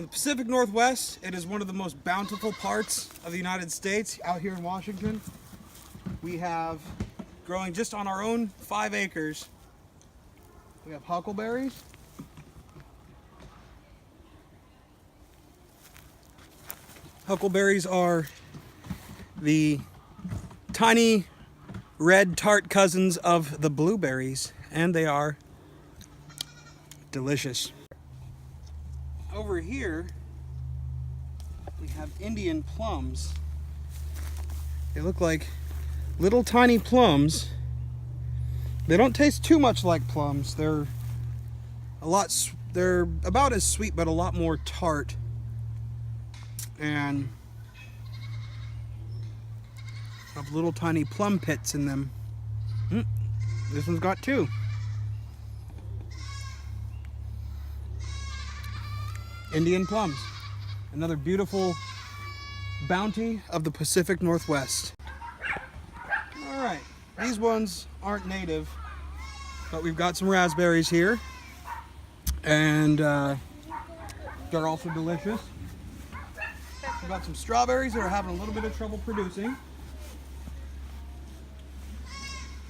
the Pacific Northwest, it is one of the most bountiful parts of the United States. Out here in Washington, we have, growing just on our own 5 acres, we have huckleberries. Huckleberries are the tiny red tart cousins of the blueberries, and they are delicious. Over here, we have Indian plums. They look like little tiny plums. They don't taste too much like plums. They're about as sweet, but a lot more tart. And have little tiny plum pits in them. This one's got 2. Indian plums, another beautiful bounty of the Pacific Northwest. All right, these ones aren't native, but we've got some raspberries here, and they're also delicious. We've got some strawberries that are having a little bit of trouble producing.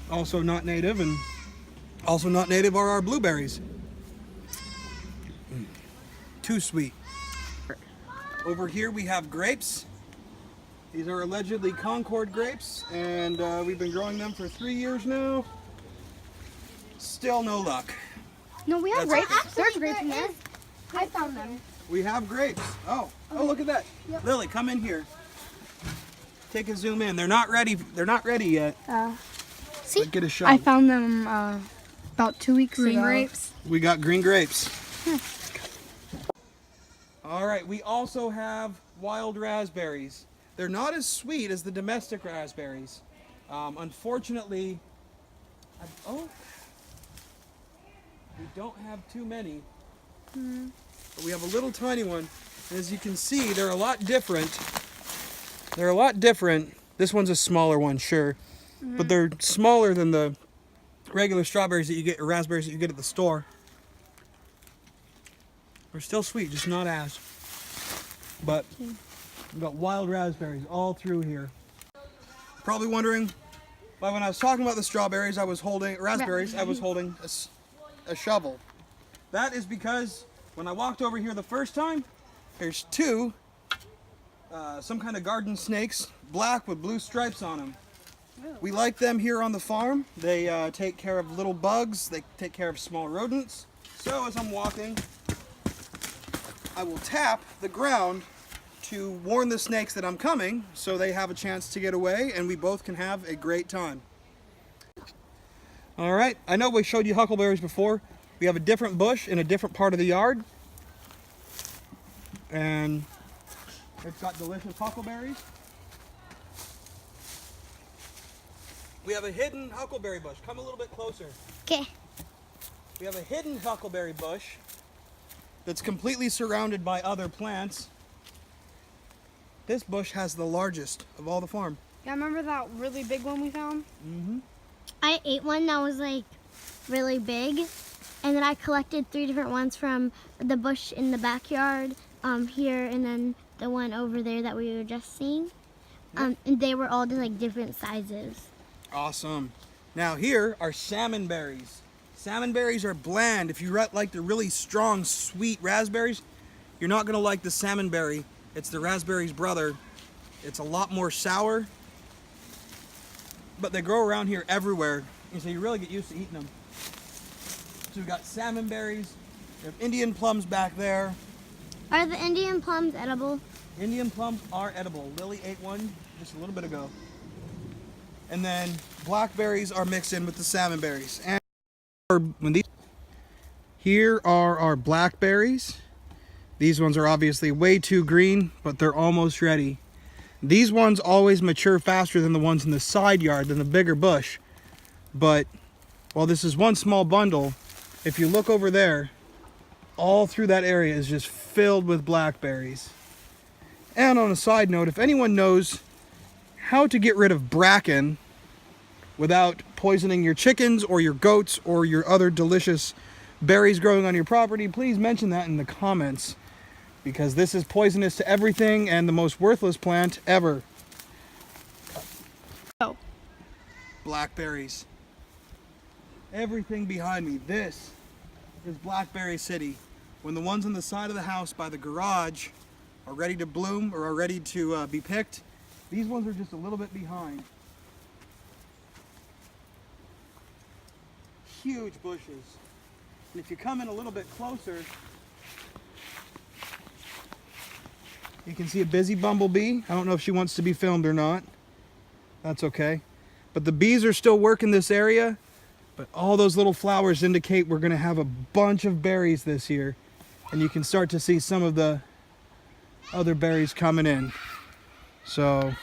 Also not native, and also not native are our blueberries. Too sweet. Over here we have grapes. These are allegedly Concord grapes, and we've been growing them for 3 years now. Still no luck. No, we have grapes. There's grapes in there. I found them. We have grapes. Oh, look at that. Yep. Lily, come in here. Take a zoom in. They're not ready. They're not ready yet. See, get a shot. I found them about 2 weeks ago. Green grapes. We got green grapes. All right, we also have wild raspberries. They're not as sweet as the domestic raspberries. Unfortunately, we don't have too many. But we have a little tiny one. And as you can see, they're a lot different. They're a lot different. This one's a smaller one, sure. But they're smaller than the regular strawberries that you get, or raspberries that you get at the store. They're still sweet, just not as. But we've got wild raspberries all through here. Probably wondering why when I was talking about the strawberries, I was holding a shovel. That is because when I walked over here the first time, there's 2 some kind of garden snakes, black with blue stripes on them. We like them here on the farm. They take care of little bugs, they take care of small rodents. So as I'm walking, I will tap the ground to warn the snakes that I'm coming, so they have a chance to get away and we both can have a great time. All right, I know we showed you huckleberries before. We have a different bush in a different part of the yard, and it's got delicious huckleberries. We have a hidden huckleberry bush. Come a little bit closer. Okay. We have a hidden huckleberry bush that's completely surrounded by other plants. This bush has the largest of all the farm. Yeah, remember that really big one we found? I ate one that was like really big, and then I collected 3 different ones from the bush in the backyard here, and then the one over there that we were just seeing. And they were all just like different sizes. Awesome. Now here are salmon berries. Salmon berries are bland. If you like the really strong, sweet raspberries, you're not gonna like the salmon berry. It's the raspberry's brother. It's a lot more sour, but they grow around here everywhere, and so you really get used to eating them. So we've got salmon berries. We have Indian plums back there. Are the Indian plums edible? Indian plums are edible. Lily ate one just a little bit ago. And then blackberries are mixed in with the salmon berries. And here are our blackberries. These ones are obviously way too green, but they're almost ready. These ones always mature faster than the ones in the side yard, than the bigger bush. But while this is one small bundle, if you look over there, all through that area is just filled with blackberries. And on a side note, if anyone knows how to get rid of bracken without poisoning your chickens or your goats or your other delicious berries growing on your property, please mention that in the comments. because this is poisonous to everything and the most worthless plant ever. Oh. Blackberries. Everything behind me, this is Blackberry City. When the ones on the side of the house by the garage are ready to bloom or are ready to be picked, these ones are just a little bit behind. Huge bushes. And if you come in a little bit closer, you can see a busy bumblebee. I don't know if she wants to be filmed or not. That's okay. But the bees are still working this area, but all those little flowers indicate we're going to have a bunch of berries this year. And you can start to see some of the other berries coming in. So